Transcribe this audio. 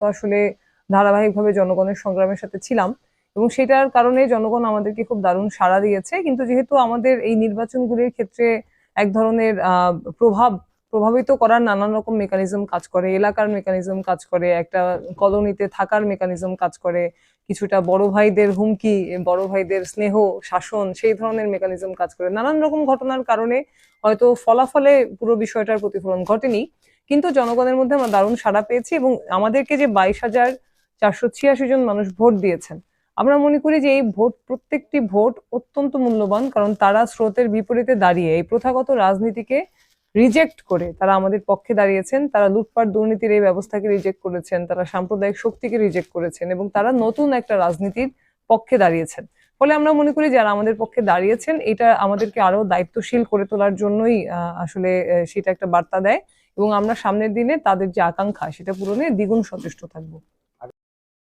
তো আসলে ধারাবাহিকভাবে জনগণের সংগ্রামের সাথে ছিলাম, এবং সেটার কারণে জনগণ আমাদেরকে খুব দারুণ সাড়া দিয়েছে। কিন্তু যেহেতু আমাদের এই নির্বাচনগুলির ক্ষেত্রে এক ধরনের প্রভাবিত করার নানান রকম মেকানিজম কাজ করে, এলাকার মেকানিজম কাজ করে, একটা কলোনিতে থাকার মেকানিজম কাজ করে, কিছুটা বড় ভাইদের হুমকি, বড় ভাইদের স্নেহ শাসন, সেই ধরনের মেকানিজম কাজ করে, নানান রকম ঘটনার কারণে হয়তো ফলাফলে পুরো বিষয়টার প্রতিফলন ঘটেনি। কিন্তু জনগণের মধ্যে আমরা দারুণ সাড়া পেয়েছি, এবং আমাদেরকে যে 22,486 জন মানুষ ভোট দিয়েছেন, আমরা মনে করি যে এই ভোট, প্রত্যেকটি ভোট অত্যন্ত মূল্যবান, কারণ তারা স্রোতের বিপরীতে দাঁড়িয়ে এই প্রথাগত রাজনীতিকে রিজেক্ট করে তারা আমাদের পক্ষে দাঁড়িয়েছেন। তারা লুটপাট দুর্নীতির এই ব্যবস্থাকে রিজেক্ট করেছেন, তারা সাম্প্রদায়িক শক্তিকে রিজেক্ট করেছেন, এবং তারা নতুন একটা রাজনীতির পক্ষে দাঁড়িয়েছেন। ফলে আমরা মনে করি যারা আমাদের পক্ষে দাঁড়িয়েছেন, এটা আমাদেরকে আরো দায়িত্বশীল করে তোলার জন্যই আসলে সেটা একটা বার্তা দেয়, এবং আমরা সামনের দিনে তাদের যে আকাঙ্ক্ষা সেটা পূরণে দ্বিগুণ সচেষ্ট থাকবো।